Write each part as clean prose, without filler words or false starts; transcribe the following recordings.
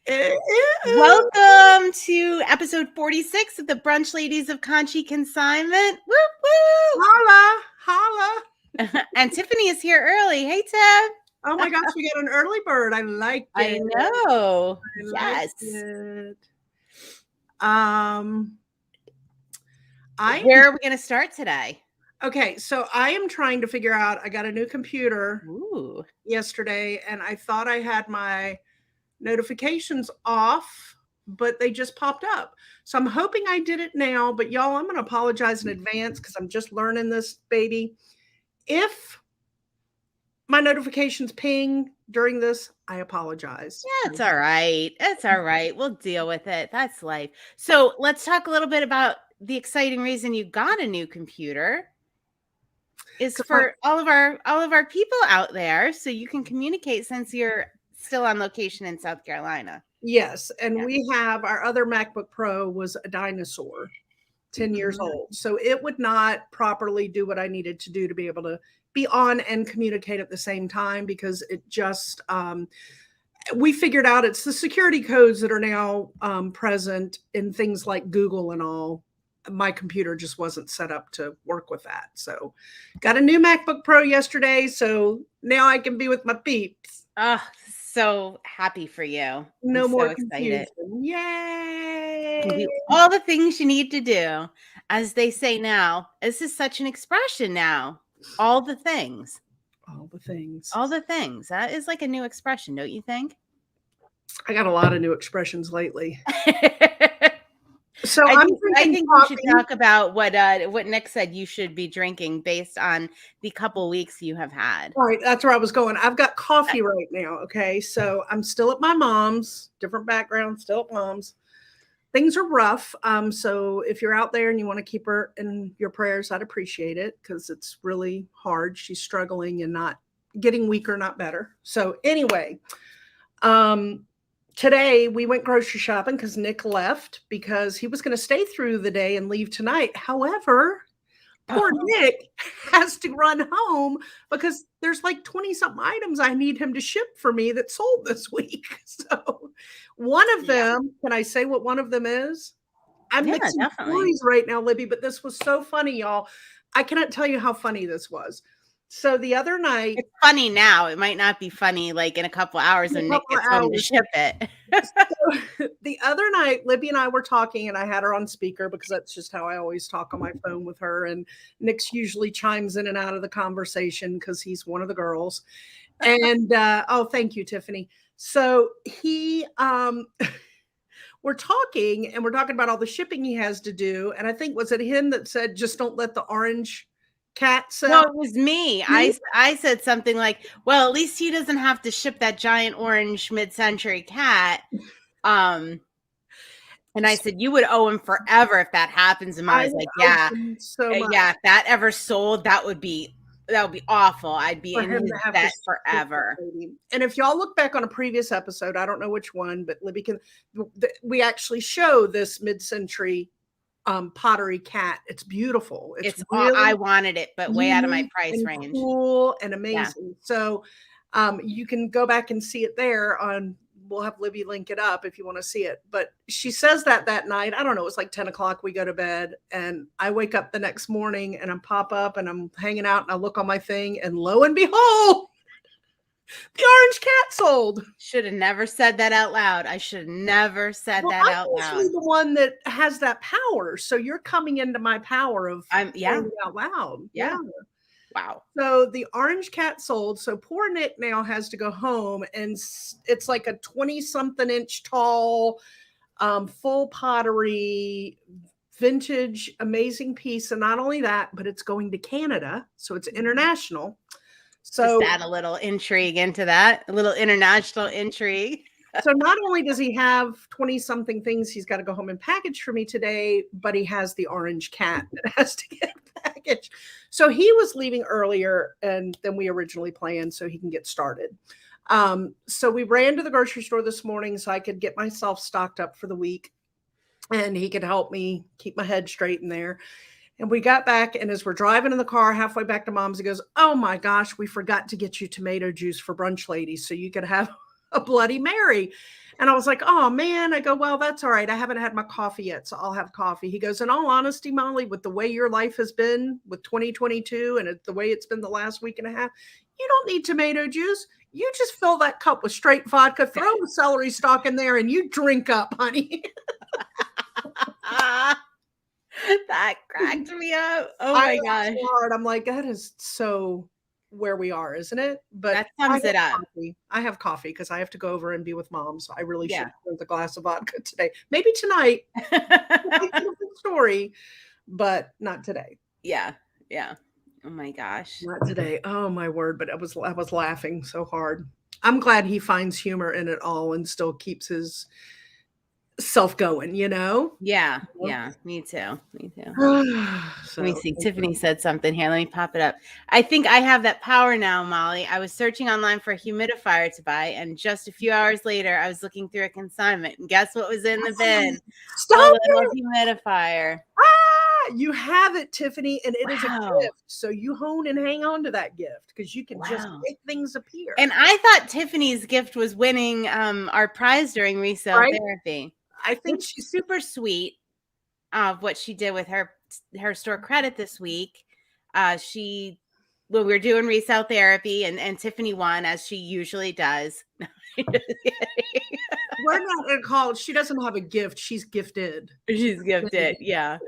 Welcome to episode 46 of the Brunch Ladies of Conshy Consignment. Woo Holla, holla. woo! And Tiffany is here early. Hey, Tiff. Oh my gosh, we got an early bird. I like I it. know. I Yes. like it. Where are we going to start today? Okay, so I am trying to figure out, I got a new computer Ooh. yesterday and I thought I had my notifications off, but they just popped up. So I'm hoping I did it now, but y'all, I'm going to apologize in advance because I'm just learning this baby. If my notifications ping during this, I apologize. Yeah, it's all right. It's all right. We'll deal with it. That's life. So let's talk a little bit about the exciting reason you got a new computer. Is for all of our people out there, so you can communicate since you're still on location in South Carolina. Yes, and we have our other MacBook Pro was a dinosaur, 10 years old. So it would not properly do what I needed to do to be able to be on and communicate at the same time because it just we figured out it's the security codes that are now present in things like Google and all. My computer just wasn't set up to work with that. So got a new MacBook Pro yesterday. So now I can be with my peeps. Oh, so happy for you. No I'm more so excited. confusion. Yay. Do all the things you need to do. As they say now, this is such an expression now. All the things. All the things. All the things. That is like a new expression, don't you think? I got a lot of new expressions lately. So I I'm think we should talk about what Nick said you should be drinking based on the couple weeks you have had. All right, that's where I was going. I've got coffee right now. Okay, so I'm still at my mom's, different background, still at mom's. Things are rough. So if you're out there and you want to keep her in your prayers, I'd appreciate it because it's really hard. She's struggling and not getting weaker, not better. So anyway, today we went grocery shopping because Nick left because he was going to stay through the day and leave tonight. However, poor Nick has to run home because there's like 20 something items I need him to ship for me that sold this week. So one of them, can I say what one of them is? I'm mixing stories right now, Libby, but this was so funny, y'all. I cannot tell you how funny this was. So the other night, it's funny now. It might not be funny like in a couple hours when Nick gets home to ship it. So the other night, Libby and I were talking, and I had her on speaker because that's just how I always talk on my phone with her. And Nick's usually chimes in and out of the conversation because he's one of the girls. And oh, thank you, Tiffany. So he we're talking, and we're talking about all the shipping he has to do. And I think was it him that said, "Just don't let the orange cat sell"? No, it was me. I said something like, well, at least he doesn't have to ship that giant orange mid-century cat. And I said, you would owe him forever if that happens. And I was like, yeah, yeah, if that ever sold, that would be awful. I'd be in his debt forever. And if y'all look back on a previous episode, I don't know which one, but Libby we actually show this mid-century pottery cat. It's beautiful. It's really, I wanted it, but way out of my price range. Cool and amazing. Yeah. So you can go back and see it there on, we'll have Libby link it up if you want to see it. But she says that night, I don't know, it was like 10 o'clock, we go to bed, and I wake up the next morning and I pop up and I'm hanging out and I look on my thing, and lo and behold, the orange cat sold. Should have never said that out loud. I should have never said that out loud. I'm usually the one that has that power. So you're coming into my power of saying it out loud. Yeah. Wow. So the orange cat sold. So poor Nick now has to go home, and it's like a 20-something inch tall, full pottery, vintage, amazing piece. And not only that, but it's going to Canada. So it's international. So just add a little intrigue into that, a little international intrigue. So not only does he have 20-something things he's got to go home and package for me today, but he has the orange cat that has to get packaged. So he was leaving earlier than we originally planned so he can get started. So we ran to the grocery store this morning so I could get myself stocked up for the week, and he could help me keep my head straight in there. And we got back, and as we're driving in the car halfway back to mom's, he goes, "Oh my gosh, we forgot to get you tomato juice for brunch ladies so you could have a Bloody Mary. And I was like, oh man. I go, well, that's all right. I haven't had my coffee yet, so I'll have coffee. He goes, in all honesty, Molly, with the way your life has been with 2022 and the way it's been the last week and a half, you don't need tomato juice. You just fill that cup with straight vodka, throw the celery stalk in there, and you drink up, honey. That cracked me up. Oh my gosh. So hard. I'm like, that is so where we are, isn't it? But That sums it up. I have coffee because I have to go over and be with mom. So I really should Yeah. drink a glass of vodka today. Maybe tonight. Story, but not today. Yeah. Yeah. Oh my gosh. Not today. Oh my word. But I was laughing so hard. I'm glad he finds humor in it all and still keeps his self going, you know? Yeah. Yeah. Me too. Me too. So, Let me see. Tiffany said something here. Let me pop it up. I think I have that power now, Molly. I was searching online for a humidifier to buy, and just a few hours later, I was looking through a consignment, and guess what was in the bin? Stop a little humidifier. You have it, Tiffany, and it is a Wow. gift. So you hone and hang on to that gift because you can just Wow. make things appear. And I thought Tiffany's gift was winning our prize during resale Right? therapy. I think It's super sweet of what she did with her store credit this week. We were doing resale therapy, and Tiffany won, as she usually does. we're not going to call it. She doesn't have a gift. She's gifted. She's gifted. Yeah.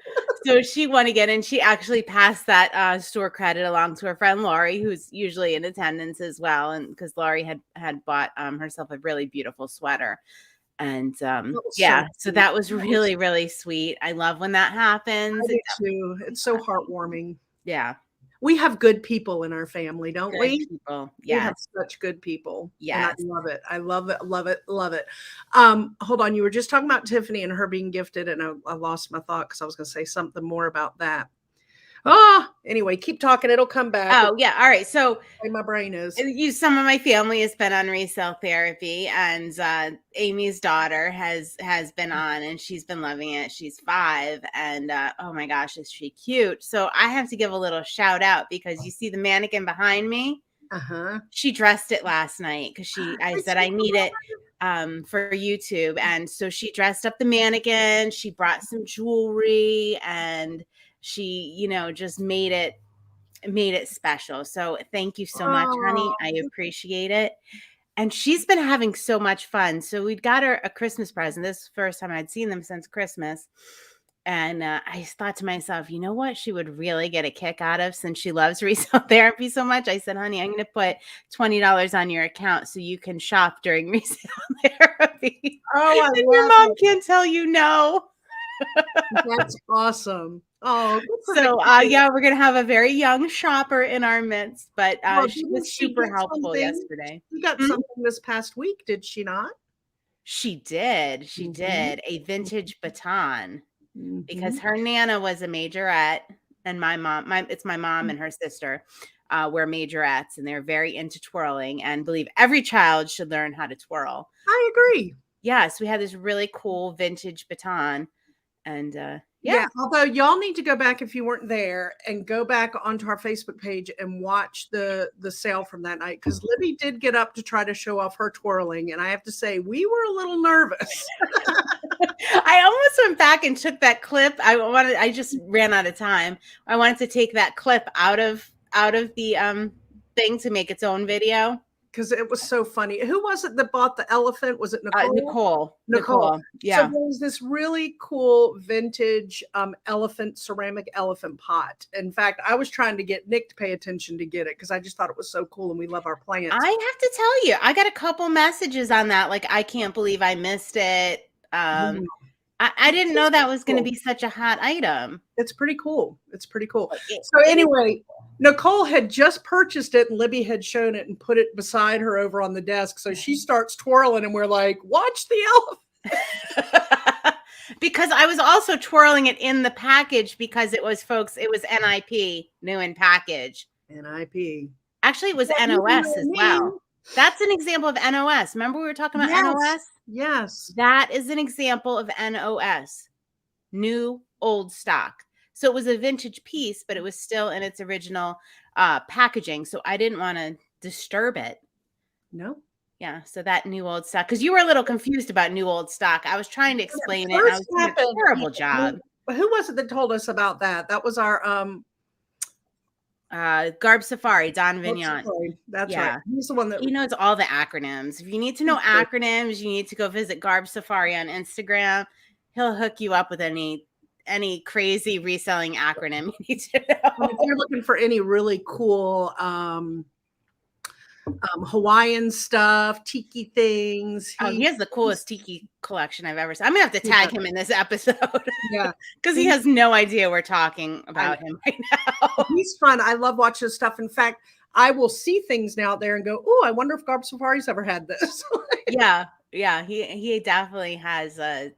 So she won again, and she actually passed that store credit along to her friend Laurie, who's usually in attendance as well. And because Laurie had bought herself a really beautiful sweater. And yeah, so that was really, really sweet. I love when that happens. I do too. It's so heartwarming. Yeah. We have good people in our family, don't Good we? people. We have Yes. such good people. Yes. And I love it. I love it. Love it. Love it. Hold on. You were just talking about Tiffany and her being gifted, and I lost my thought because I was going to say something more about that. Oh, anyway, keep talking. It'll come back. Oh, yeah. All right. So my brain is. Some of my family has been on resale therapy, and Amy's daughter has been on, and she's been loving it. She's 5, and oh my gosh, is she cute? So I have to give a little shout out because you see the mannequin behind me. She dressed it last night because I said I need it for YouTube, and so she dressed up the mannequin. She brought some jewelry, and she just made it special. So thank you so much, honey. I appreciate it. And she's been having so much fun. So we'd got her a Christmas present. This is the first time I'd seen them since Christmas. And I thought to myself, you know what she would really get a kick out of, since she loves resale therapy so much? I said, honey, I'm going to put $20 on your account so you can shop during resale therapy. Oh, and your mom can't tell you no. That's awesome. Oh, so yeah, we're gonna have a very young shopper in our midst, but she was super helpful yesterday. She got something this past week, did she not? She did. She did a vintage baton because her Nana was a majorette, and my mom and her sister were majorettes, and they're very into twirling and believe every child should learn how to twirl. I agree. Yes, we had this really cool vintage baton. And yeah, although y'all need to go back, if you weren't there, and go back onto our Facebook page and watch the sale from that night, because Libby did get up to try to show off her twirling, and I have to say we were a little nervous. I almost went back and took that clip. I just ran out of time. I wanted to take that clip out of the thing to make its own video. Because it was so funny. Who was it that bought the elephant? Was it Nicole? Nicole. Yeah. So there was this really cool vintage ceramic elephant pot. In fact, I was trying to get Nick to pay attention to get it because I just thought it was so cool, and we love our plants. I have to tell you, I got a couple messages on that. Like, I can't believe I missed it. I didn't know that was going to be such a hot item. It's pretty cool. So anyway, Nicole had just purchased it, and Libby had shown it and put it beside her over on the desk. So she starts twirling, and we're like, watch the elephant. Because I was also twirling it in the package because it was NIP, new in package. NIP. Actually, it was NOS as well. That's an example of NOS. Remember we were talking about NOS? Yes. That is an example of NOS. New old stock. So it was a vintage piece, but it was still in its original packaging. So I didn't want to disturb it. No. Yeah, so that new old stock, because you were a little confused about new old stock. I was trying to When explain it it, and I first was doing a happened, terrible job. who was it that told us about that? That was our Garb Safari, Don What's the Vignon. story? That's right. Yeah. He's the one that He knows all the acronyms. If you need to know acronyms, you need to go visit Garb Safari on Instagram. He'll hook you up with any crazy reselling acronym you need to if know. you're looking for any really cool Hawaiian stuff, tiki things. Oh, he has the coolest tiki collection I've ever seen. I'm gonna have to tag him in this episode. Yeah. Because he has no idea we're talking about him right now. He's fun. I love watching his stuff. In fact, I will see things now out there and go, oh, I wonder if Garb Safari's ever had this. Yeah. He definitely has a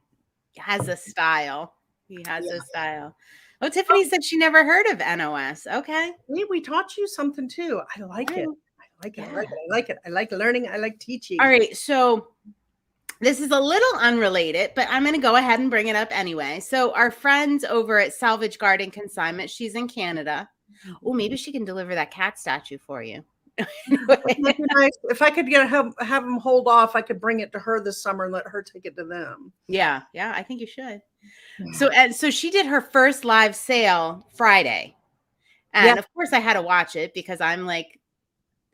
style. He has a style. Oh, Tiffany said she never heard of NOS. Okay. Hey, we taught you something too. I like it. I like it. I like it. I like it. I like learning. I like teaching. All right. So this is a little unrelated, but I'm going to go ahead and bring it up anyway. So our friends over at Salvage Garden Consignment, she's in Canada. Oh, maybe she can deliver that cat statue for you. Nice. If I could have them hold off, I could bring it to her this summer and let her take it to them. Yeah, I think you should. So she did her first live sale Friday, and of course I had to watch it because I'm like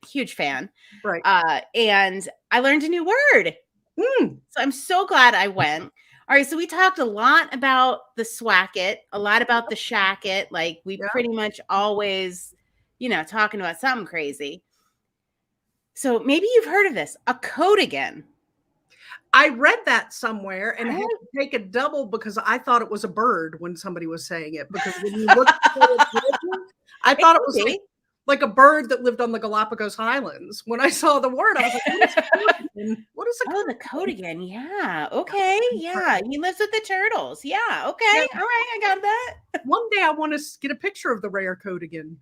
huge fan. Right. And I learned a new word. So I'm so glad I went. All right, so we talked a lot about the swacket, a lot about the shacket. Like we pretty much always, talking about something crazy. So maybe you've heard of this, a coatigan. I read that somewhere and had to take a double because I thought it was a bird when somebody was saying it. Because when you look at it, I thought it was like a bird that lived on the Galapagos Islands. When I saw the word, I was like, what is a the coatigan? Yeah. Okay. Yeah. He lives with the turtles. Yeah. Okay. All right. I got that. One day I want to get a picture of the rare coatigan.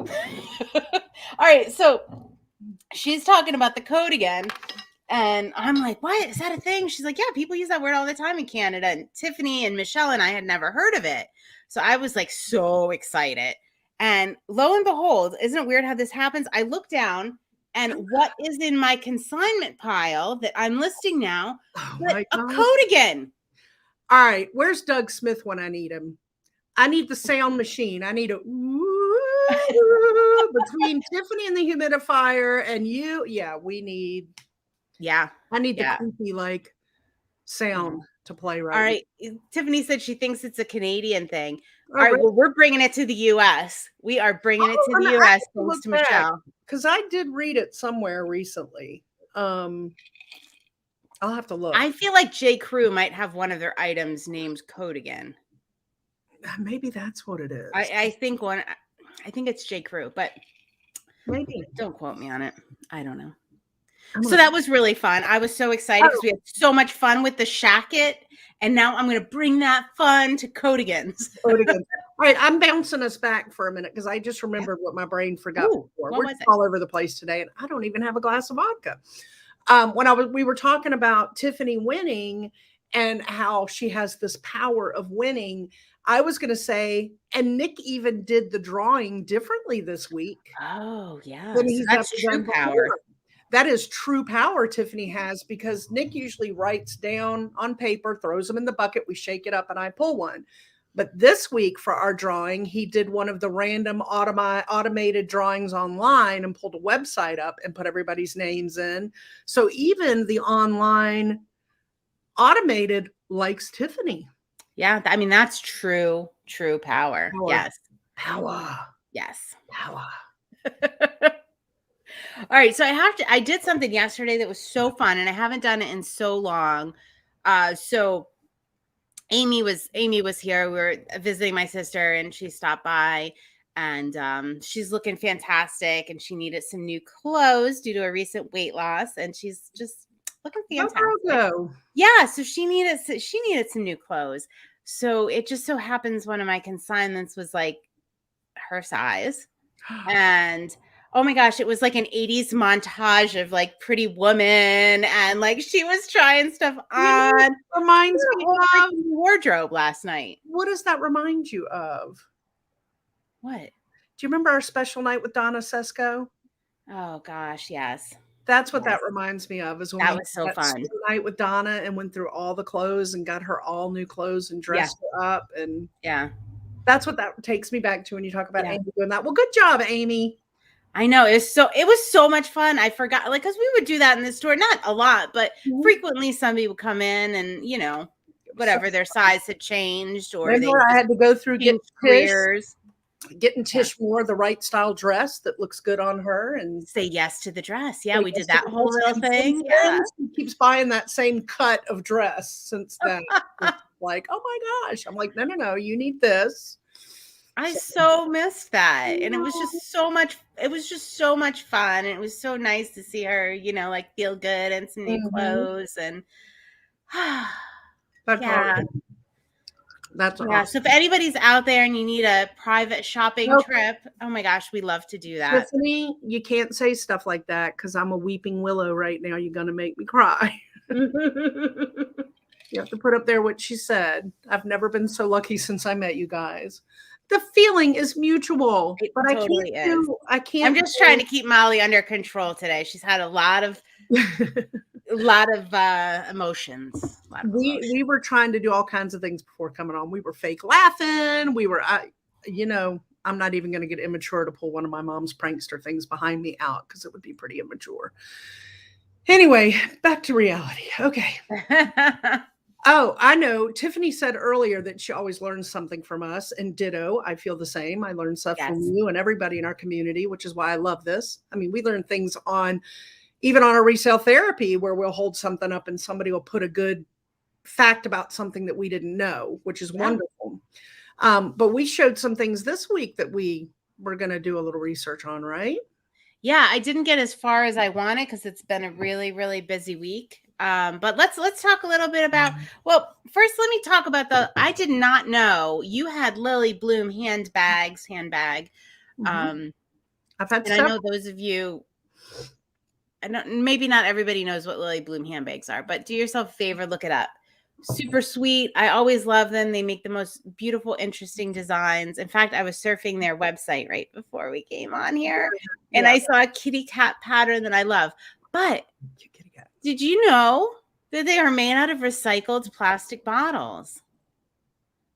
All right. So she's talking about the coatigan. And I'm like, what? Is that a thing? She's like, yeah, people use that word all the time in Canada. And Tiffany and Michelle and I had never heard of it. So I was like so excited. And lo and behold, isn't it weird how this happens? I look down and what is in my consignment pile that I'm listing now? But a coatigan. All right. Where's Doug Smith when I need him? I need the sound machine. I need a between Tiffany and the humidifier and you. Yeah, we need. Yeah. I need the creepy like sound to play right. All right. Tiffany said she thinks it's a Canadian thing. All right. Well, we're bringing it to the U.S. We are bringing it to the U.S. thanks to Michelle. Because I did read it somewhere recently. I'll have to look. I feel like J. Crew might have one of their items named coatigan. Maybe that's what it is. I think it's J. Crew, but maybe don't quote me on it. I don't know. So that was really fun. I was so excited because we had so much fun with the shacket. And now I'm going to bring that fun to coatigans. All right. I'm bouncing us back for a minute because I just remembered what my brain forgot before. We're all over the place today. And I don't even have a glass of vodka. When we were talking about Tiffany winning and how she has this power of winning, I was going to say, and Nick even did the drawing differently this week. Oh, yeah. So that's true power. That is true power Tiffany has because Nick usually writes down on paper, throws them in the bucket, we shake it up, and I pull one. But this week for our drawing, he did one of the random automated drawings online and pulled a website up and put everybody's names in. So even the online automated likes Tiffany. Yeah, I mean, that's true power. Yes. Power. Yes. Power. All right, so I did something yesterday that was so fun, and I haven't done it in so long. So Amy was here. We were visiting my sister, and she stopped by, and she's looking fantastic, and she needed some new clothes due to a recent weight loss, and she's just looking fantastic. Yeah, so she needed some new clothes. So it just so happens one of my consignments was like her size, and oh my gosh, it was like an 80s montage of like Pretty Woman, and like she was trying stuff on. Reminds me of wardrobe last night. What does that remind you of? What? Do you remember our special night with Donna Sesko? Oh gosh, yes. That's what Yes. that reminds me of, is when That we was so had that fun. school night with Donna and went through all the clothes and got her all new clothes and Yeah. dressed her up, and Yeah. that's what that takes me back to when you talk about Yeah. Amy doing that. Well, good job, Amy. I know. It was so much fun. I forgot, like, because we would do that in the store, not a lot, but frequently somebody would come in and, whatever, their size had changed or they Remember, I just had to go through changed careers. getting Yeah. Tish Moore the right style dress that looks good on her, and Say yes to the dress. Yeah, say we yes did to that the whole dress. little And thing. since Yeah. then, she keeps buying that same cut of dress since then. It's like, oh my gosh. I'm like, no, you need this. I So, so missed that. And it was just so much fun. And it was so nice to see her, like feel good and some new clothes and that's yeah. awesome. That's Yeah. awesome. So if anybody's out there and you need a private shopping trip, oh my gosh, we love to do that. Tiffany, you can't say stuff like that because I'm a weeping willow right now. You're going to make me cry. You have to put up there what she said. I've never been so lucky since I met you guys. The feeling is mutual, It but totally is. I can't. I'm just trying to keep Molly under control today. She's had a lot of emotions. We were trying to do all kinds of things before coming on. We were fake laughing. We were, I'm not even going to get immature to pull one of my mom's prankster things behind me out because it would be pretty immature. Anyway, back to reality. Okay. Oh, I know. Tiffany said earlier that she always learns something from us, and ditto. I feel the same. I learn stuff from you and everybody in our community, which is why I love this. I mean, we learn things even on our resale therapy, where we'll hold something up and somebody will put a good fact about something that we didn't know, which is wonderful. But we showed some things this week that we were going to do a little research on, right? Yeah, I didn't get as far as I wanted because it's been a really, really busy week. But let's talk a little bit about. Well, first, let me talk about I did not know you had Lily Bloom handbag. I've had and I know those of you. Maybe not everybody knows what Lily Bloom handbags are, but do yourself a favor, look it up. Super sweet. I always love them. They make the most beautiful, interesting designs. In fact, I was surfing their website right before we came on here, and I saw a kitty cat pattern that I love. But did you know that they are made out of recycled plastic bottles?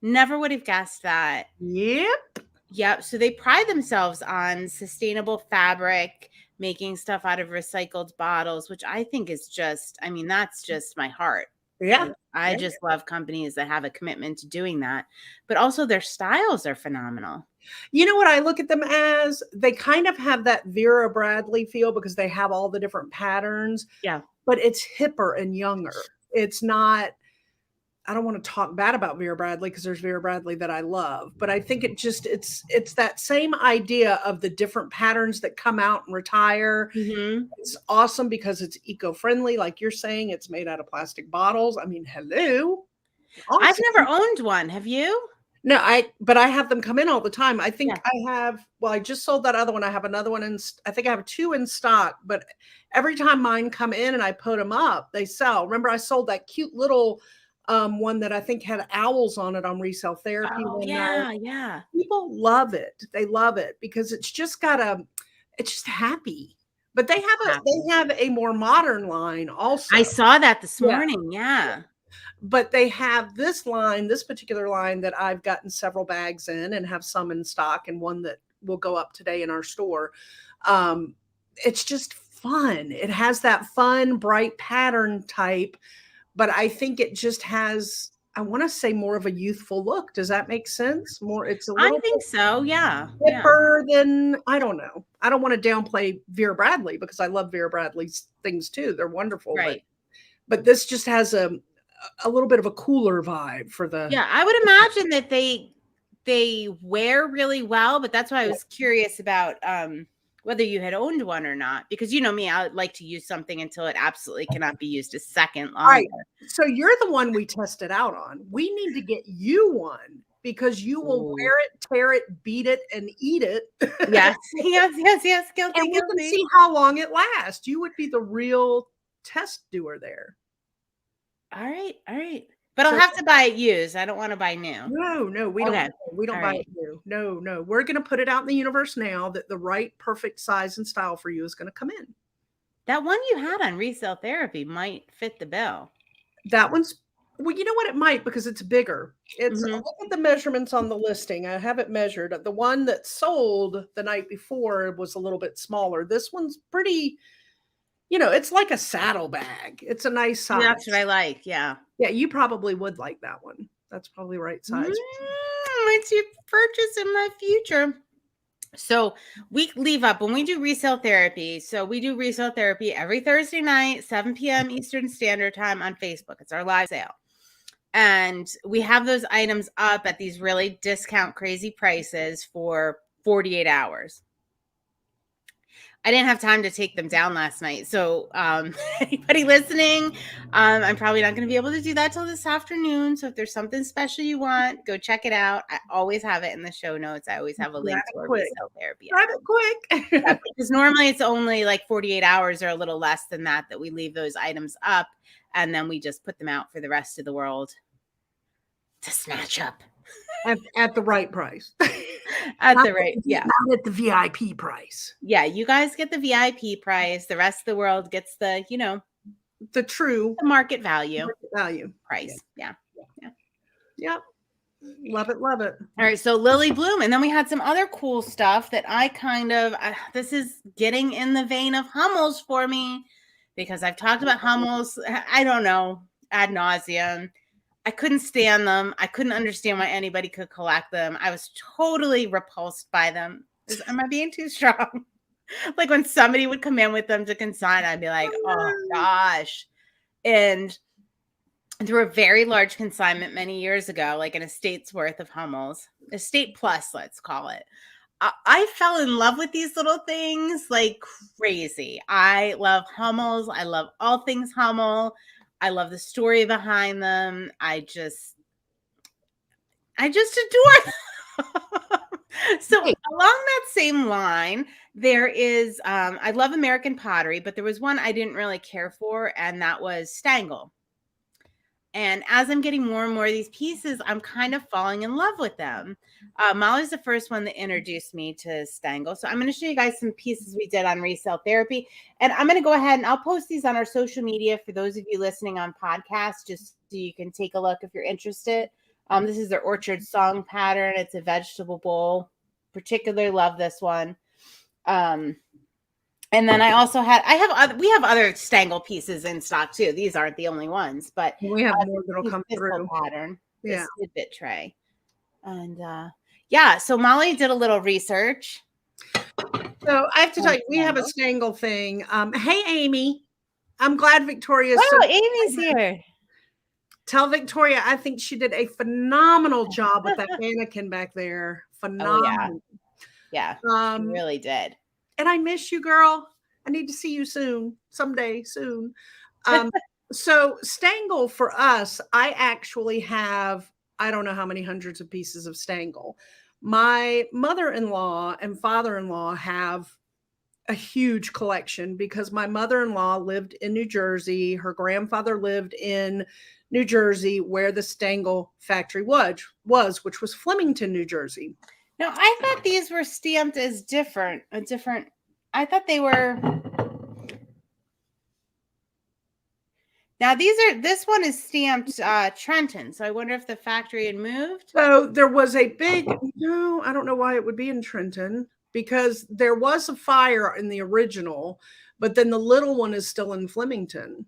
Never would have guessed that. Yep. So they pride themselves on sustainable fabric, making stuff out of recycled bottles, which I think is that's just my heart. Yeah. I just love companies that have a commitment to doing that. But also their styles are phenomenal. You know what I look at them as? They kind of have that Vera Bradley feel because they have all the different patterns. Yeah. But it's hipper and younger. It's not, I don't want to talk bad about Vera Bradley because there's Vera Bradley that I love, but I think it's that same idea of the different patterns that come out and retire. It's awesome because it's eco-friendly. Like you're saying, it's made out of plastic bottles. I mean, hello. Awesome. I've never owned one. Have you? No, but I have them come in all the time. I think I just sold that other one. I have another one I think I have 2 in stock, but every time mine come in and I put them up, they sell. Remember, I sold that cute little one that I think had owls on it on Resale Therapy. Oh, yeah. People love it. They love it because it's just happy. But they have a more modern line also. I saw that this morning. Yeah. But they have this particular line that I've gotten several bags in and have some in stock, and one that will go up today in our store. It's just fun. It has that fun, bright pattern type, but I think it just has, I want to say, more of a youthful look. Does that make sense? It's a little. I think so. Yeah. Hipper than, I don't know. I don't want to downplay Vera Bradley because I love Vera Bradley's things too. They're wonderful. Right. But this just has a little bit of a cooler vibe for the. Yeah, I would imagine that they wear really well, but that's why I was curious about whether you had owned one or not, because you know me, I would like to use something until it absolutely cannot be used a second longer. Right. So you're the one we tested out on. We need to get you one because you will wear it, tear it, beat it, and eat it. Yes. Guilty, and we can see how long it lasts. You would be the real test doer there. All right. But I'll have to buy it used. I don't want to buy new. No, we don't. We don't buy it new. No. We're going to put it out in the universe now that the right, perfect size and style for you is going to come in. That one you had on Resale Therapy might fit the bill. That one's, well, you know what? It might, because it's bigger. It's, Mhm. look at the measurements on the listing. I have it measured. The one that sold the night before was a little bit smaller. This one's pretty, it's like a saddle bag. It's a nice size. That's what I like, yeah. Yeah, you probably would like that one. That's probably right size. Once you purchase in my future. So we leave up when we do resale therapy. So we do resale therapy every Thursday night, 7 p.m. Eastern Standard Time on Facebook. It's our live sale. And we have those items up at these really discount crazy prices for 48 hours. I didn't have time to take them down last night. So anybody listening, I'm probably not going to be able to do that till this afternoon. So if there's something special you want, go check it out. I always have it in the show notes. I always have a link to our resale therapy. Grab it quick. Yeah, because normally it's only like 48 hours or a little less than that we leave those items up. And then we just put them out for the rest of the world to snatch up. At the right price. At the right, yeah. Not at the VIP price. Yeah, you guys get the VIP price. The rest of the world gets the, the true market value price. Yeah. Yep. Love it. Love it. All right. So Lily Bloom. And then we had some other cool stuff that I this is getting in the vein of Hummels for me, because I've talked about Hummels, I don't know, ad nauseum. I couldn't stand them. I couldn't understand why anybody could collect them. I was totally repulsed by them. Am I being too strong? Like when somebody would come in with them to consign, I'd be like, oh gosh. And through a very large consignment many years ago, like an estate's worth of Hummels, estate plus, let's call it. I fell in love with these little things like crazy. I love Hummels. I love all things Hummel. I love the story behind them. I just adore them. So along that same line, there is, I love American pottery, but there was one I didn't really care for, and that was Stangle. And as I'm getting more and more of these pieces, I'm kind of falling in love with them. Molly's the first one that introduced me to Stangle. So I'm going to show you guys some pieces we did on resale therapy. And I'm going to go ahead and I'll post these on our social media for those of you listening on podcasts, just so you can take a look if you're interested. This is their Orchard Song pattern. It's a vegetable bowl. Particularly love this one. And then we have other Stangle pieces in stock too. These aren't the only ones, but we have more that'll come through. Pattern, yeah, tidbit tray, and so Molly did a little research. So I have to tell you, we have a Stangle thing. Hey, Amy, I'm glad Victoria's. Oh, Amy's here. Tell Victoria I think she did a phenomenal job with that mannequin back there. Phenomenal. Oh, yeah, she really did. And I miss you, girl. I need to see you soon, someday soon. So Stangle for us, I actually have, I don't know how many hundreds of pieces of Stangle. My mother-in-law and father-in-law have a huge collection because my mother-in-law lived in New Jersey. Her grandfather lived in New Jersey, where the Stangle factory was, which was Flemington, New Jersey. No, I thought these were stamped as different. I thought they were. Now this one is stamped Trenton. So I wonder if the factory had moved. So there was I don't know why it would be in Trenton, because there was a fire in the original, but then the little one is still in Flemington.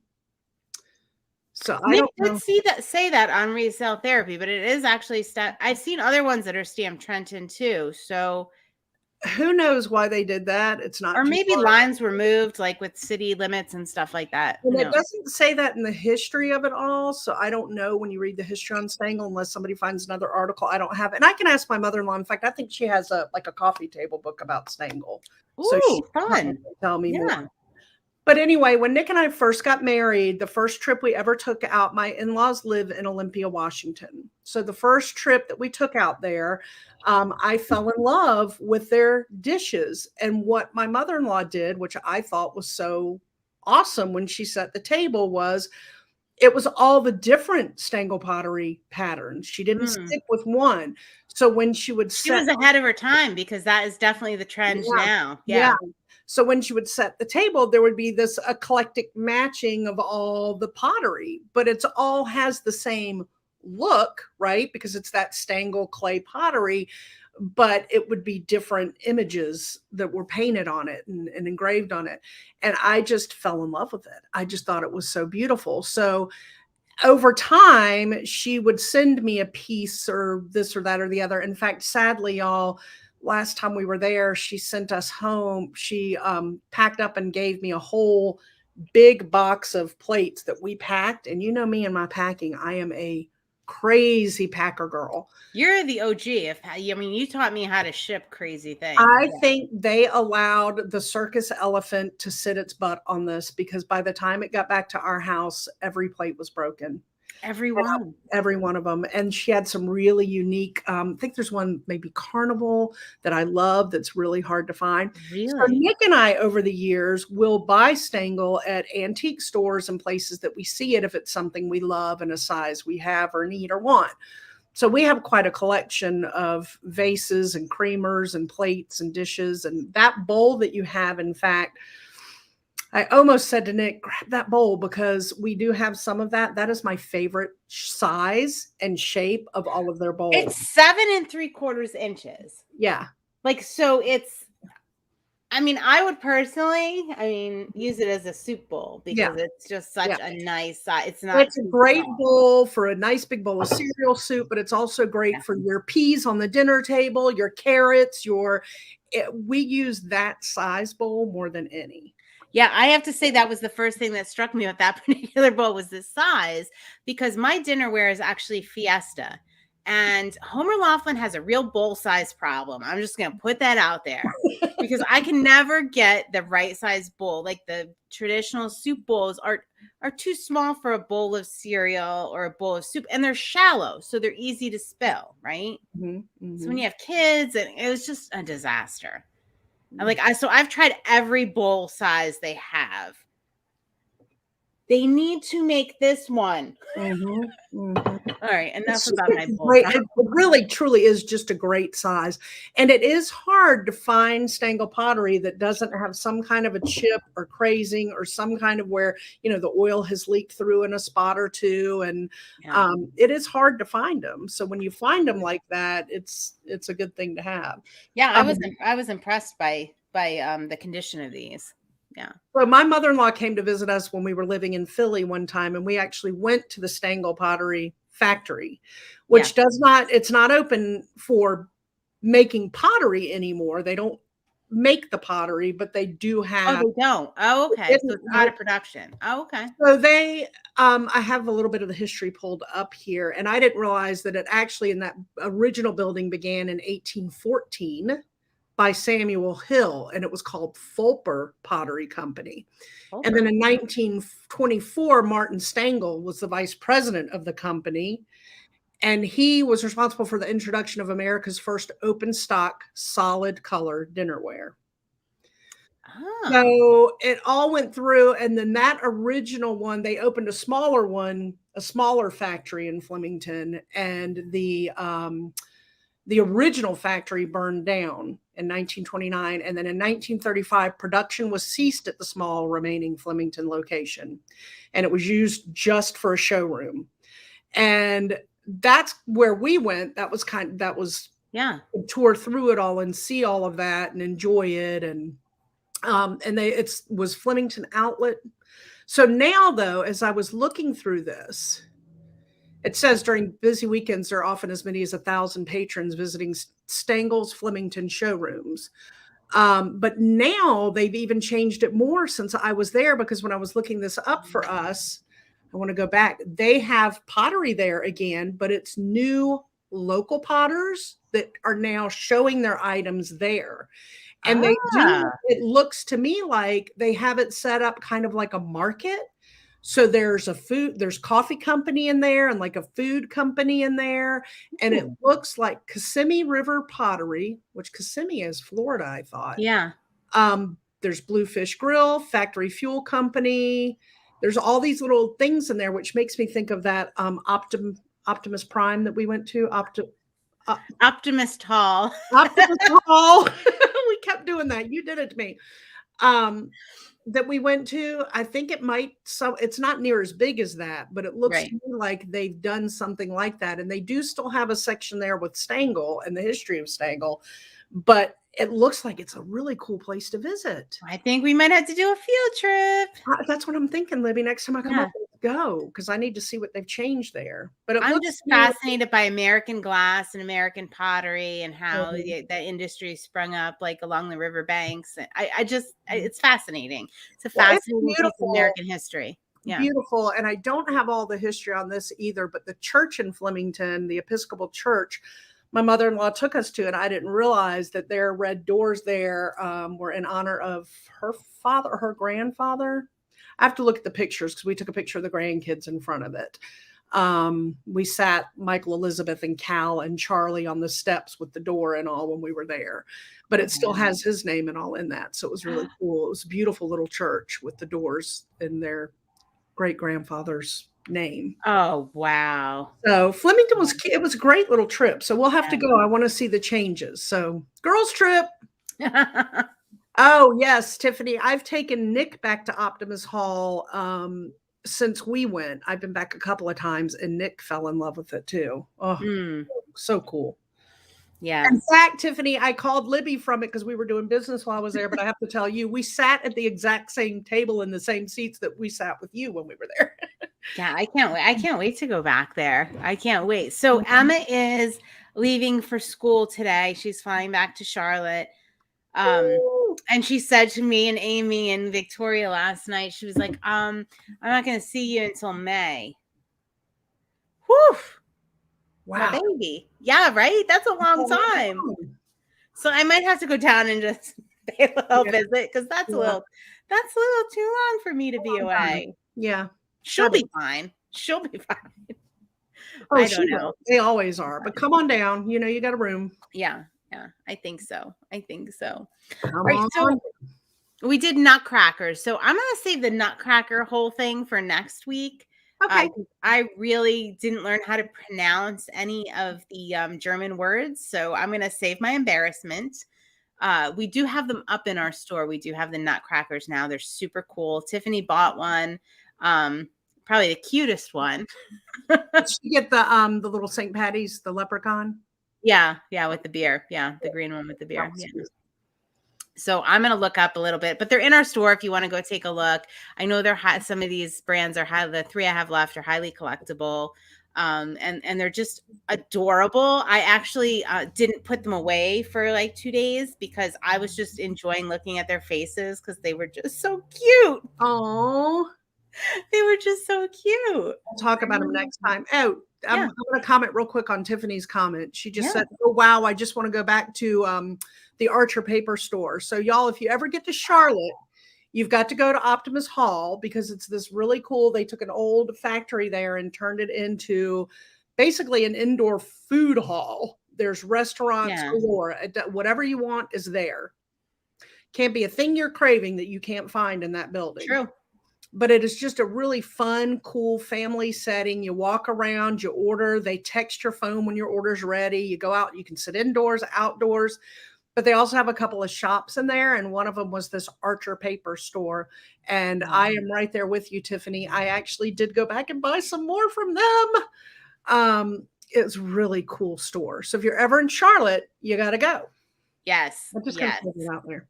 So I don't say that on resale therapy, but it is actually I've seen other ones that are stamped Trenton too. So who knows why they did that? It's not, or maybe lines were moved, like with city limits and stuff like that. And it doesn't say that in the history of it all. So I don't know when you read the history on Stangle, unless somebody finds another article. I don't have it. And I can ask my mother-in-law. In fact, I think she has a coffee table book about Stangle. Ooh, so she fun. Tell me more. But anyway, when Nick and I first got married, the first trip we ever took out, my in-laws live in Olympia, Washington. So the first trip that we took out there, I fell in love with their dishes. And what my mother-in-law did, which I thought was so awesome when she set the table, was it was all the different Stangle pottery patterns. She didn't stick with one. So when she was ahead of her time, because that is definitely the trend now. Yeah. So when she would set the table, there would be this eclectic matching of all the pottery, but it's all has the same look, right? Because it's that Stangl clay pottery, but it would be different images that were painted on it and engraved on it. And I just fell in love with it. I just thought it was so beautiful. So over time, she would send me a piece or this or that or the other. In fact, sadly, y'all, last time we were there, she sent us home. She packed up and gave me a whole big box of plates that we packed. And you know me and my packing, I am a crazy packer girl. You're the OG. You taught me how to ship crazy things. I think they allowed the circus elephant to sit its butt on this, because by the time it got back to our house, every plate was broken. Every one. Every one of them. And she had some really unique, I think there's one maybe Carnival that I love that's really hard to find. Really? So Nick and I over the years will buy Stangl at antique stores and places that we see it if it's something we love and a size we have or need or want. So we have quite a collection of vases and creamers and plates and dishes. And that bowl that you have, in fact, I almost said to Nick, grab that bowl, because we do have some of that. That is my favorite size and shape of all of their bowls. It's 7 3/4 inches. Yeah. So it's, I would personally, use it as a soup bowl, because it's just such a nice size. It's a great bowl for a nice big bowl of cereal soup, but it's also great for your peas on the dinner table, your carrots, we use that size bowl more than any. Yeah, I have to say that was the first thing that struck me with that particular bowl was the size, because my dinnerware is actually Fiesta. And Homer Laughlin has a real bowl size problem. I'm just going to put that out there, because I can never get the right size bowl. Like the traditional soup bowls are too small for a bowl of cereal or a bowl of soup, and they're shallow, so they're easy to spill, right? Mm-hmm, mm-hmm. So when you have kids, and it was just a disaster. So I've tried every bowl size they have. They need to make this one. Mm-hmm, mm-hmm. All right, enough about my bowl. It really, truly is just a great size. And it is hard to find Stangl pottery that doesn't have some kind of a chip or crazing or some kind of where, the oil has leaked through in a spot or two. And it is hard to find them. So when you find them like that, it's a good thing to have. Yeah, I was impressed by the condition of these. Yeah. So my mother-in-law came to visit us when we were living in Philly one time, and we actually went to the Stangl pottery factory, which it's not open for making pottery anymore. They don't make the pottery, but they do have. Oh, they don't. Oh, okay. So it's out of production. Oh, okay. So they, I have a little bit of the history pulled up here, and I didn't realize that it actually in that original building began in 1814. By Samuel Hill, and it was called Fulper Pottery Company. Fulper. And then in 1924, Martin Stangl was the vice president of the company, and he was responsible for the introduction of America's first open stock, solid color dinnerware. Oh. So it all went through, and then that original one, they opened a smaller factory in Flemington, and the original factory burned down in 1929. And then in 1935, production was ceased at the small remaining Flemington location. And it was used just for a showroom. And that's where we went. That was tour through it all and see all of that and enjoy it. And it was Flemington Outlet. So now though, as I was looking through this, it says during busy weekends, there are often as many as 1,000 patrons visiting Stangl's Flemington showrooms. But now they've even changed it more since I was there, because when I was looking this up for us, I want to go back. They have pottery there again, but it's new local potters that are now showing their items there. And they do, it looks to me like they have it set up kind of like a market. So there's coffee company in there and like a food company in there. And it looks like Kissimmee River Pottery, which Kissimmee is Florida, I thought. Yeah. There's Bluefish Grill, Factory Fuel Company. There's all these little things in there, which makes me think of that Optimus Prime that we went to. Optimus Hall. Optimus Hall. We kept doing that. You did it to me. That we went to. I think it's not near as big as that, but it looks Right. to me like they've done something like that. And they do still have a section there with Stangl and the history of Stangl, but it looks like it's a really cool place to visit. I think we might have to do a field trip. That's what I'm thinking, Libby. Next time I come Yeah. up, let's go, because I need to see what they've changed there. But it I'm looks just fascinated by American glass and American pottery and how Mhm. that industry sprung up like along the riverbanks. It's fascinating. It's a Well, it's fascinating piece of beautiful. American history. Yeah. Beautiful. And I don't have all the history on this either, but the church in Flemington, the Episcopal Church, my mother-in-law took us to, and I didn't realize that their red doors there were in honor of her father or her grandfather. I have to look at the pictures because we took a picture of the grandkids in front of it. We sat Michael, Elizabeth, and Cal and Charlie on the steps with the door and all when we were there, but it still has his name and all in that. So it was really cool. It was a beautiful little church with the doors in their great grandfather's name. Oh, wow. So Flemington it was a great little trip. So we'll have to Yeah. go. I want to see the changes. So girls trip. Oh yes, Tiffany. I've taken Nick back to Optimus Hall since we went. I've been back a couple of times, and Nick fell in love with it too. Oh, so cool. Yes. In fact, Tiffany, I called Libby from it because we were doing business while I was there. But I have to tell you, we sat at the exact same table in the same seats that we sat with you when we were there. Yeah, I can't wait. I can't wait to go back there. I can't wait. So Emma is leaving for school today. She's flying back to Charlotte. And she said to me and Amy and Victoria last night, she was like, I'm not going to see you until May. Whew. Wow. My baby. Yeah, right? That's a long time. So I might have to go down and just pay a little visit because that's a little too long for me to be away. Yeah. She'll be fine. She'll be fine. Oh, I don't know. They always are. But come on down. You know, you got a room. Yeah. Yeah. I think so. Come All right. on. So we did nutcrackers. So I'm going to save the nutcracker whole thing for next week. Okay. I really didn't learn how to pronounce any of the German words. So I'm going to save my embarrassment. We do have them up in our store. We do have the nutcrackers now. They're super cool. Tiffany bought one. Probably the cutest one. Did she get the little St. Patty's, the leprechaun? Yeah, with the beer. Yeah, the green one with the beer. Yeah. So I'm going to look up a little bit, but they're in our store if you want to go take a look. I know some of these brands are the 3 I have left are highly collectible. And they're just adorable. I actually didn't put them away for like 2 days because I was just enjoying looking at their faces because they were just so cute. Oh, they were just so cute. We'll talk about them next time. Oh, I'm going to comment real quick on Tiffany's comment. She just said, "Oh wow, I just want to go back to the Archer Paper Store." So y'all, if you ever get to Charlotte, you've got to go to Optimus Hall because it's this really cool. They took an old factory there and turned it into basically an indoor food hall. There's restaurants galore. Whatever you want is there. Can't be a thing you're craving that you can't find in that building. True. But it is just a really fun, cool family setting. You walk around, you order, they text your phone when your order's ready. You go out, you can sit indoors, outdoors. But they also have a couple of shops in there, and one of them was this Archer Paper Store. And I am right there with you, Tiffany. I actually did go back and buy some more from them. It's a really cool store. So if you're ever in Charlotte, you got to go. Yes. I'm just going to put it out there.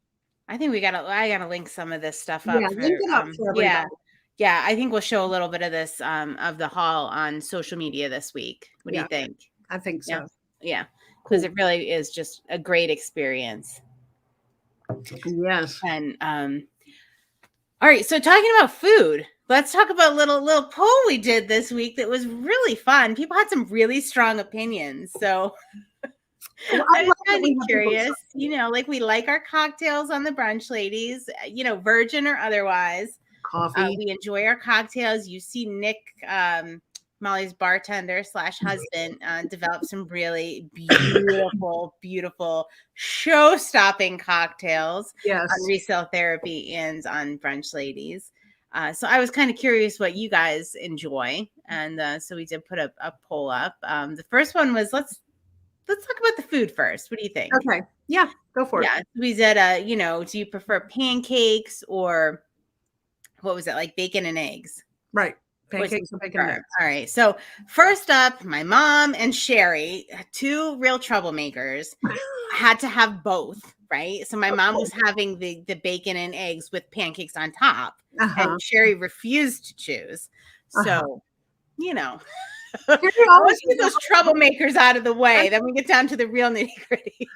I think I gotta link some of this stuff up. Yeah, link it up for everybody. Yeah. I think we'll show a little bit of this of the haul on social media this week. What do you think? I think so. Yeah, because it really is just a great experience. Yes. And all right. So talking about food, let's talk about a little poll we did this week that was really fun. People had some really strong opinions. So. I'm kind of curious, like we like our cocktails on the Brunch Ladies, virgin or otherwise. Coffee. We enjoy our cocktails. You see Nick, Molly's bartender / husband, develop some really beautiful show-stopping cocktails on Resale Therapy and on Brunch Ladies. So I was kind of curious what you guys enjoy. And so we did put a poll up. The first one was let's talk about the food first. What do you think? Okay. Yeah. Go for it. Yeah, we did do you prefer pancakes or what was it, like bacon and eggs? Right. Which do you Pancakes and bacon and prefer? eggs. All right. So first up, my mom and Sherry, two real troublemakers, had to have both, right? So my mom was having the bacon and eggs with pancakes on top, and Sherry refused to choose. So, Sherry let's always get those troublemakers out of the way. Then we get down to the real nitty gritty.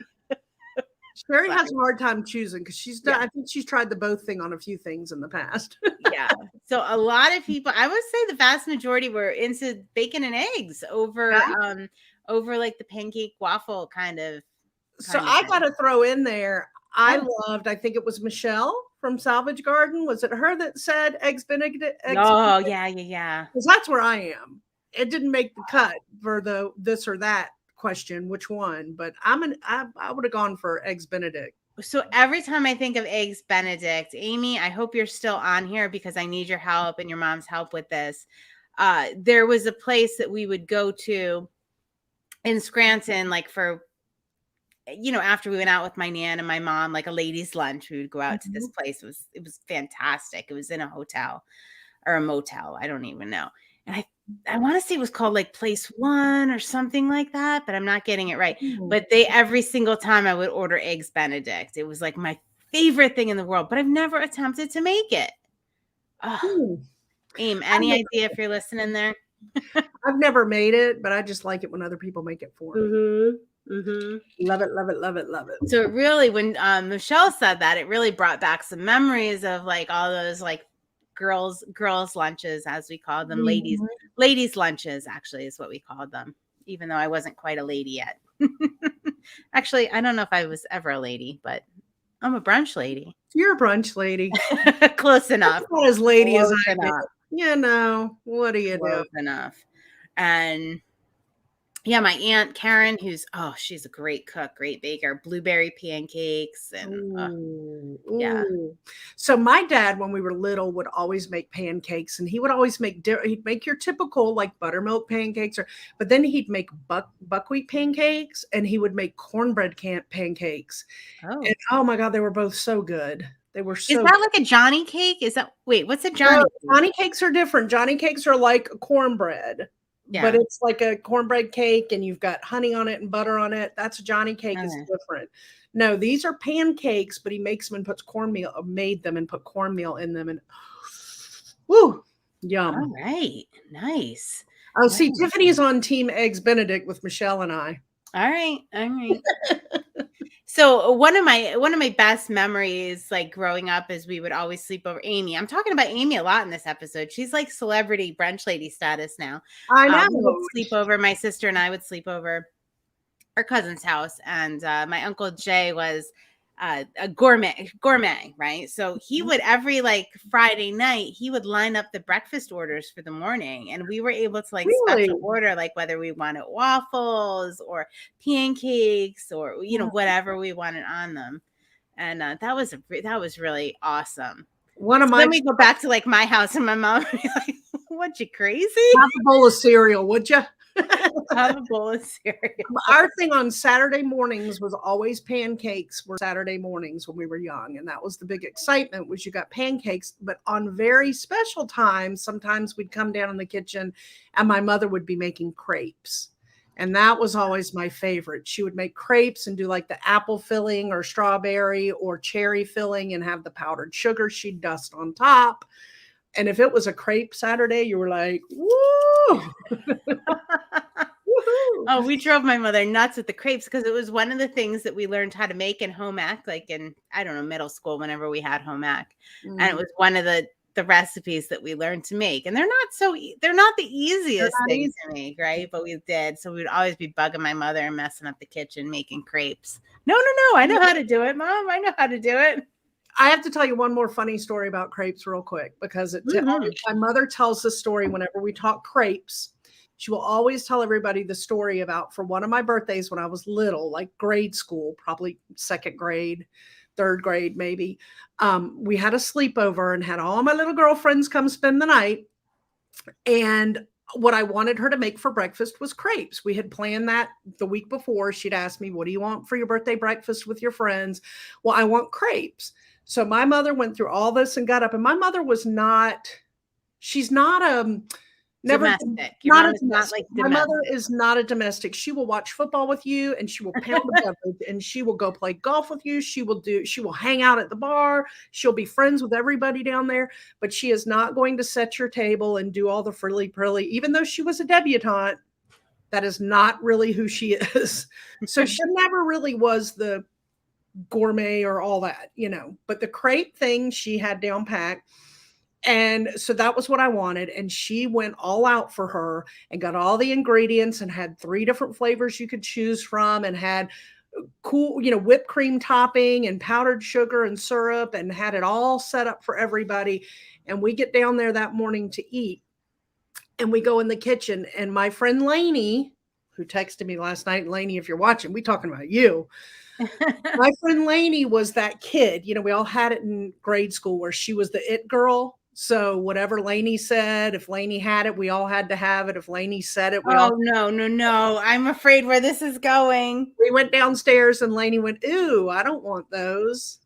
Sherry has a hard time choosing because she's done. Yeah. I think she's tried the both thing on a few things in the past. Yeah. So a lot of people, I would say the vast majority were into bacon and eggs over like the pancake waffle kind of. So I got to throw in there. I think it was Michelle from Salvage Garden. Was it her that said eggs Benedict? Oh, yeah. Because that's where I am. It didn't make the cut for the this or that question, which one, but I would have gone for eggs Benedict. So every time I think of eggs Benedict, Amy, I hope you're still on here because I need your help and your mom's help with this. There was a place that we would go to in Scranton, like for, after we went out with my nan and my mom, like a ladies' lunch, we would go out to this place. It was fantastic. It was in a hotel or a motel. I don't even know. And I want to say it was called like Place One or something like that, but I'm not getting it right. But every single time I would order eggs Benedict, it was like my favorite thing in the world, but I've never attempted to make it. Aim, any idea if you're listening there? I've never made it, but I just like it when other people make it for me. Love it, love it, love it, love it. So it really, when Michelle said that, it really brought back some memories of like all those like girls lunches, as we called them. Ladies lunches actually is what we called them, even though I wasn't quite a lady yet. Actually, I don't know if I was ever a lady, but I'm a brunch lady. You're a brunch lady. Close enough. Not as lady as I am. What do you do? Close enough. And yeah, my aunt Karen, she's a great cook, great baker, blueberry pancakes and yeah. So my dad, when we were little, would always make pancakes, and he would always he'd make your typical like buttermilk pancakes, but then he'd make buckwheat pancakes, and he would make cornbread pancakes. And oh my God, they were both so good. They were so. Is that like a Johnny cake? What's a Johnny? No, Johnny cakes are different. Johnny cakes are like cornbread. Yeah. But it's like a cornbread cake and you've got honey on it and butter on it. That's a Johnny cake. Is different. No, these are pancakes, but he makes them and puts made them and put cornmeal in them, and woo, yum. All right. Nice. Oh, see, Tiffany's on Team Eggs Benedict with Michelle and I. All right. So one of my best memories, like growing up, is we would always sleep over. Amy, I'm talking about Amy a lot in this episode. She's like celebrity brunch lady status now. I know. We would sleep over. My sister and I would sleep over our cousin's house, and my Uncle Jay was a gourmet, right? So he would every like Friday night, he would line up the breakfast orders for the morning, and we were able to like special order, like whether we wanted waffles or pancakes or whatever we wanted on them, and that was really awesome. Then we go back to like my house, and my mom would be like, "What, you crazy? Have a bowl of cereal, would you?" Have a bowl of cereal. Our thing on Saturday mornings was always pancakes. Were Saturday mornings when we were young, and that was the big excitement, was you got pancakes. But on very special times, sometimes we'd come down in the kitchen and my mother would be making crepes, and that was always my favorite. She would make crepes and do like the apple filling or strawberry or cherry filling and have the powdered sugar she'd dust on top. And if it was a crepe Saturday, you were like, woo! Oh, we drove my mother nuts with the crepes because it was one of the things that we learned how to make in home ec, like in, I don't know, middle school, whenever we had home ec. And it was one of the recipes that we learned to make. And they're not the easiest things to make, right? But we did. So we would always be bugging my mother and messing up the kitchen, making crepes. No, I know how to do it, Mom. I know how to do it. I have to tell you one more funny story about crepes real quick, because my mother tells the story whenever we talk crepes. She will always tell everybody the story about, for one of my birthdays when I was little, like grade school, probably second grade, third grade, maybe. We had a sleepover and had all my little girlfriends come spend the night. And what I wanted her to make for breakfast was crepes. We had planned that the week before. She'd asked me, what do you want for your birthday breakfast with your friends? Well, I want crepes. So my mother went through all this and got up, and my mother was not, she's not never Domestic. Your not mom a is not domestic. like My mother domestic. is not a domestic. She will watch football with you, and she will pound a beverage, and she will go play golf with you. She will hang out at the bar. She'll be friends with everybody down there, but she is not going to set your table and do all the frilly prilly. Even though she was a debutante, that is not really who she is. So she never really was the gourmet or all that, but the crepe thing she had down packed. And so that was what I wanted. And she went all out for her and got all the ingredients and had 3 different flavors you could choose from, and had cool, whipped cream topping and powdered sugar and syrup, and had it all set up for everybody. And we get down there that morning to eat, and we go in the kitchen, and my friend Lainey, who texted me last night, Lainey, if you're watching, we talking about you. My friend Lainey was that kid, we all had it in grade school where she was the it girl. So whatever Lainey said, if Lainey had it, we all had to have it. If Lainey said it, No. I'm afraid where this is going. We went downstairs and Lainey went, ooh, I don't want those.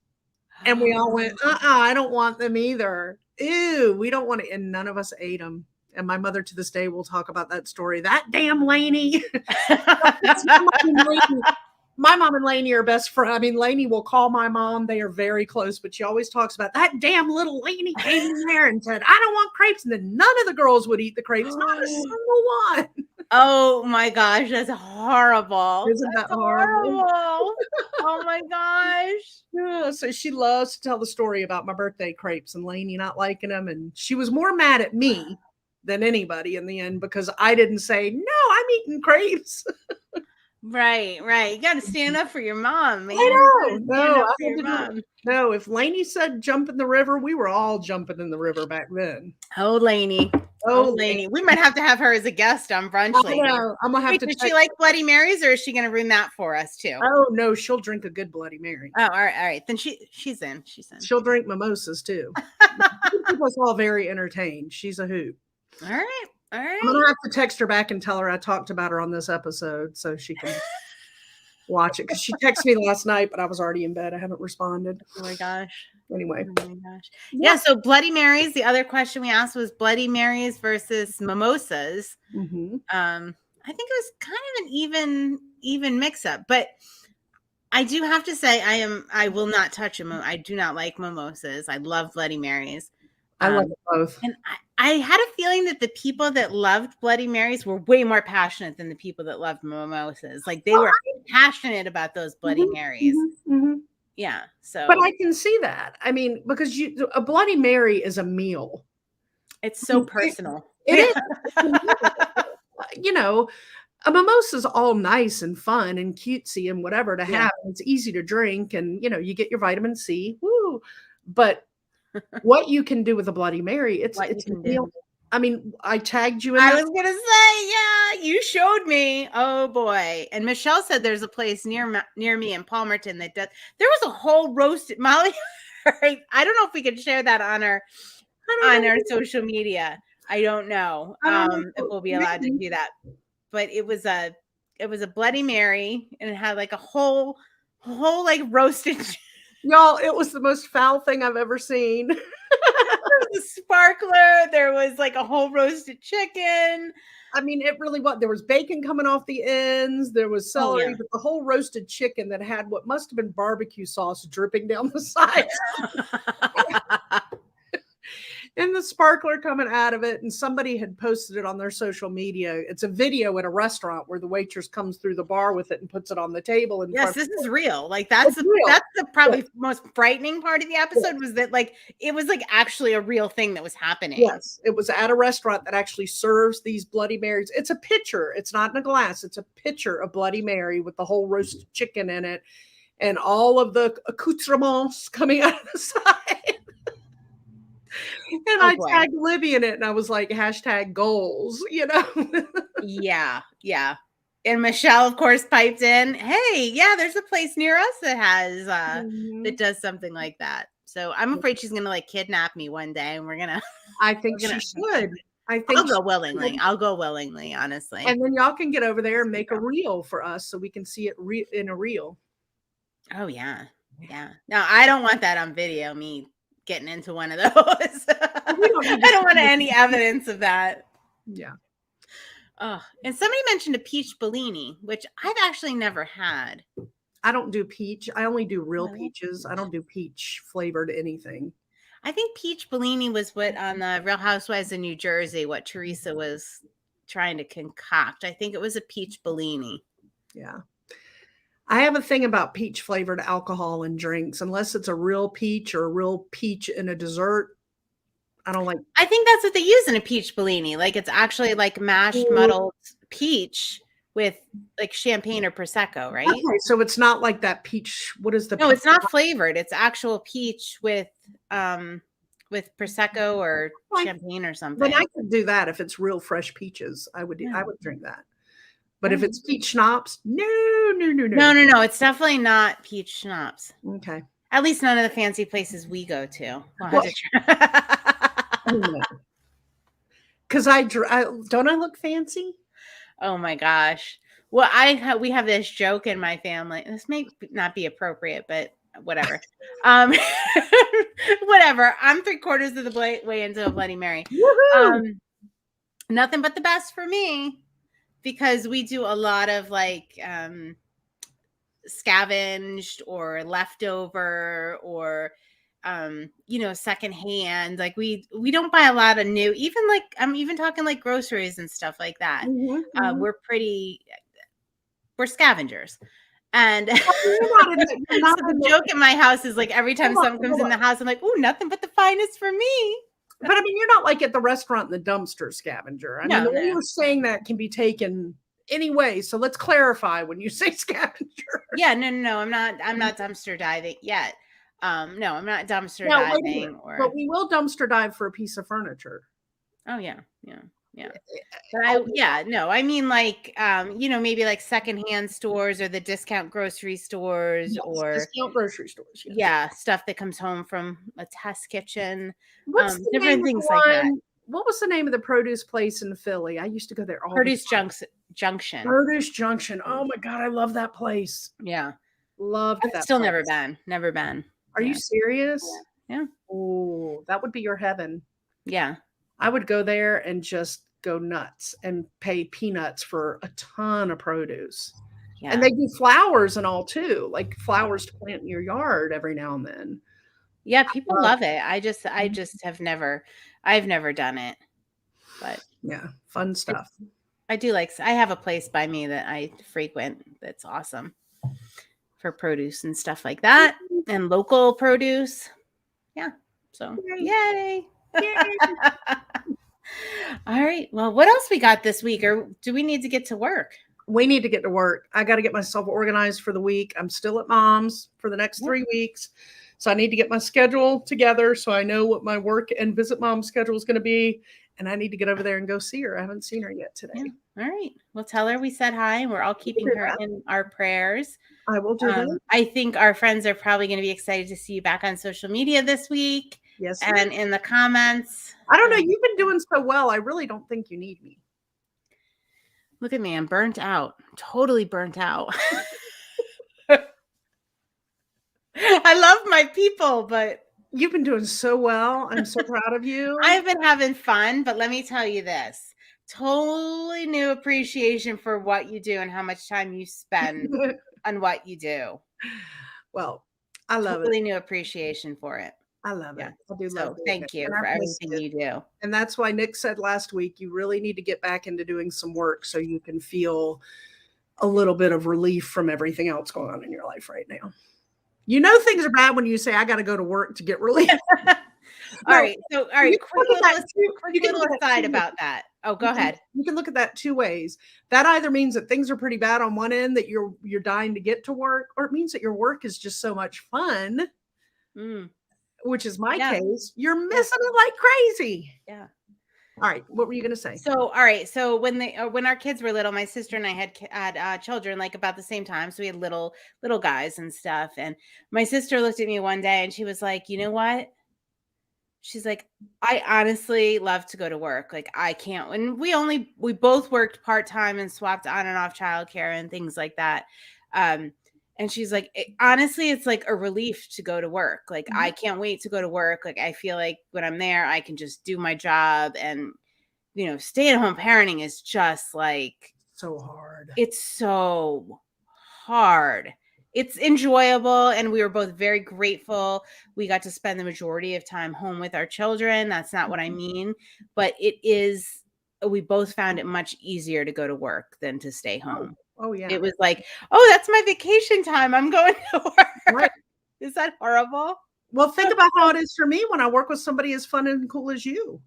And we all went, I don't want them either. Ew, we don't want it. And none of us ate them. And my mother to this day will talk about that story. That damn Lainey. My mom and Lainey are best friends. I mean, Lainey will call my mom. They are very close, but she always talks about that damn little Lainey came in there and said, I don't want crepes. And then none of the girls would eat the crepes. Not a single one. Oh my gosh, that's horrible. Isn't that horrible? Oh my gosh. Yeah, so she loves to tell the story about my birthday crepes and Lainey not liking them. And she was more mad at me than anybody in the end, because I didn't say, no, I'm eating crepes. Right. You got to stand up for your mom, man. I know. No, if Lainey said jump in the river, we were all jumping in the river back then. Oh, Lainey. Oh, Lainey. We might have to have her as a guest on Brunch later. I'm going to have to. Does she like Bloody Marys, or is she going to ruin that for us too? Oh, no, she'll drink a good Bloody Mary. Oh, all right. Then she's in. She'll drink mimosas too. Keep us all very entertained. She's a hoot. All right. I'm going to have to text her back and tell her I talked about her on this episode so she can watch it, because she texted me last night, but I was already in bed. I haven't responded. Oh my gosh. Anyway. Oh my gosh. Yeah. So Bloody Marys, the other question we asked was Bloody Marys versus mimosas. Mm-hmm. I think it was kind of an even mix up, but I do have to say I will not touch them. I do not like mimosas. I love Bloody Marys. I love both. And I had a feeling that the people that loved Bloody Marys were way more passionate than the people that loved mimosas. Like they were passionate about those Bloody Marys. Mm-hmm. Yeah. So, but I can see that. I mean, because a Bloody Mary is a meal. It's so personal. It is. A mimosa's all nice and fun and cutesy and whatever to have. It's easy to drink, and you get your vitamin C. Woo! But what you can do with a Bloody Mary, it's a meal. I mean, I tagged you in. I was gonna say, yeah, you showed me. Oh boy! And Michelle said there's a place near me in Palmerton that does. There was a whole roasted Molly. I don't know if we could share that on our social media. I don't know if we'll be allowed to do that. But it was a Bloody Mary, and it had like a whole like roasted. Y'all, it was the most foul thing I've ever seen. There was a sparkler. There was like a whole roasted chicken. I mean, it really was. There was bacon coming off the ends. There was celery, but the whole roasted chicken that had what must have been barbecue sauce dripping down the sides. And the sparkler coming out of it. And somebody had posted it on their social media. It's a video at a restaurant where the waitress comes through the bar with it and puts it on the table. And yes, this is real. Like that's the probably most frightening part of the episode was that like it was like actually a real thing that was happening. Yes, it was at a restaurant that actually serves these Bloody Marys. It's a pitcher. It's not in a glass. It's a pitcher of Bloody Mary with the whole roasted chicken in it and all of the accoutrements coming out of the side. And I tagged Libby in it, and I was like, #goals, Yeah. And Michelle, of course, piped in, hey, yeah, there's a place near us that has, that does something like that. So I'm afraid she's going to like kidnap me one day, and we're going to. I think she should. I think I'll go willingly. I'll go willingly, honestly. And then y'all can get over there and make a reel for us so we can see it in a reel. Oh, yeah. Yeah. No, I don't want that on video, me getting into one of those. I don't want any evidence of that. Yeah. Oh, and somebody mentioned a peach Bellini, which I've actually never had. I don't do peach. I only do real peaches. I don't do peach flavored anything. I think peach Bellini was what on the Real Housewives of New Jersey, what Teresa was trying to concoct. I think it was a peach Bellini. Yeah. I have a thing about peach flavored alcohol and drinks. Unless it's a real peach or a real peach in a dessert, I don't like. I think that's what they use in a peach Bellini. Like it's actually like mashed muddled peach with like champagne or prosecco, right? Okay, so it's not like that peach. What is the? No, it's not flavored. It's actual peach with prosecco or champagne or something. Then I could do that if it's real fresh peaches. I would drink that. But if it's peach schnapps, no. It's definitely not peach schnapps. Okay. At least none of the fancy places we go to. Because don't I look fancy? Oh my gosh. Well, we have this joke in my family. This may not be appropriate, but whatever. Whatever. I'm 3/4 of the way into a Bloody Mary. Nothing but the best for me, because we do a lot of like scavenged or leftover or secondhand. Like we don't buy a lot of new, even like I'm even talking like groceries and stuff like that. We're scavengers. And so the joke in my house is like every time someone comes in the house, I'm like, oh, nothing but the finest for me. But I mean, you're not like at the restaurant in the dumpster scavenger. I mean, the way you're saying that can be taken any way. So let's clarify when you say scavenger. Yeah, no. I'm not dumpster diving yet. No, I'm not dumpster diving. But we will dumpster dive for a piece of furniture. Oh yeah. But I mean like maybe like secondhand stores or the discount grocery stores or discount grocery stores. Yeah, stuff that comes home from a test kitchen. Different things like that. What was the name of the produce place in Philly? I used to go there all Produce the time. Junction. Produce Junction. Oh my God, I love that place. Yeah. Loved that. Still place. Never been. Are you serious? Yeah. Oh, that would be your heaven. Yeah. I would go there and just go nuts and pay peanuts for a ton of produce. Yeah. And they do flowers and all too, like flowers to plant in your yard every now and then. Yeah, people love it. I've never done it. But yeah, fun stuff. I have a place by me that I frequent that's awesome for produce and stuff like that, and local produce. Yeah. So yay. All right. Well, what else we got this week, or do we need to get to work? We need to get to work. I got to get myself organized for the week. I'm still at mom's for the next 3 weeks. So I need to get my schedule together so I know what my work and visit mom schedule is going to be. And I need to get over there and go see her. I haven't seen her yet today. Yeah. All right. Well, tell her we said hi and we're all keeping her in our prayers. I will do that. I think our friends are probably going to be excited to see you back on social media this week. Yes. And in the comments. I don't know. You've been doing so well. I really don't think you need me. Look at me. I'm burnt out. Totally burnt out. I love my people, but you've been doing so well. I'm so proud of you. I've been having fun, but let me tell you this. Totally new appreciation for what you do and how much time you spend on what you do. Well, I love it. Totally new appreciation for it. I love it. I do love it. Thank you for everything you do. And that's why Nick said last week, you really need to get back into doing some work so you can feel a little bit of relief from everything else going on in your life right now. You know things are bad when you say, I got to go to work to get relief. All right. Quick little aside about that. Oh, go ahead. You can look at that 2 ways. That either means that things are pretty bad on one end, that you're dying to get to work, or it means that your work is just so much fun, which is my case. You're missing it like crazy. Yeah. All right. What were you going to say? So, all right. So when our kids were little, my sister and I had children like about the same time. So we had little guys and stuff. And my sister looked at me one day and she was like, you know what? she's like, I honestly love to go to work. Like I can't. And we both worked part-time and swapped on and off childcare and things like that. And she's like, honestly, it's like a relief to go to work. Like I can't wait to go to work. Like I feel like when I'm there, I can just do my job. And stay-at-home parenting is just like so hard. It's so hard. It's enjoyable, and we were both very grateful. We got to spend the majority of time home with our children. That's not what I mean, but we both found it much easier to go to work than to stay home. Oh yeah. It was like, oh, that's my vacation time. I'm going to work. Right. Is that horrible? Well, think about how it is for me when I work with somebody as fun and cool as you.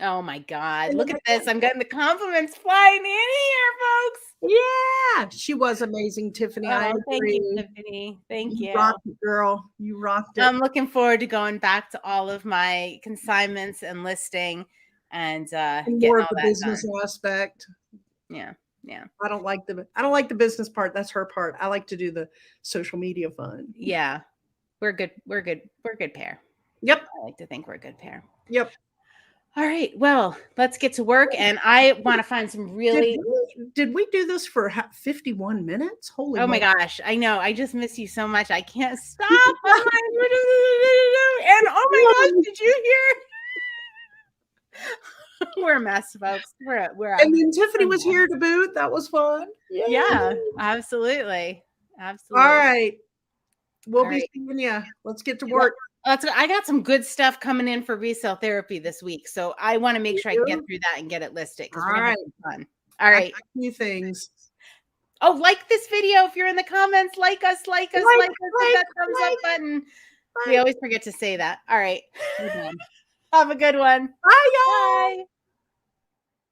Oh my God. Look at this. I'm getting the compliments flying in here, folks. Yeah. She was amazing, Tiffany. I agree. Thank you, Tiffany. Thank you. You rocked it, girl. You rocked it. I'm looking forward to going back to all of my consignments and listing and more of the business aspect. Yeah. Yeah. I don't like the business part. That's her part. I like to do the social media fun. Yeah. We're good. We're a good pair. Yep. I like to think we're a good pair. Yep. All right. Well, let's get to work. And I want to find some really. Did we do this for 51 minutes? Holy. Oh my gosh. I know. I just miss you so much. I can't stop. And oh my gosh, did you hear? We're a mess, folks. We're and then Tiffany was here to boot. That was fun. Yeah, absolutely. Absolutely. All right. We'll be seeing you. Let's get to work. I got some good stuff coming in for resale therapy this week. So I want to make sure I can get through that and get it listed. All right. Fun. All right. A few things. Oh, like this video if you're in the comments. Like us, hit that thumbs up button. We always forget to say that. All right. Have a good one. Bye, y'all. Bye.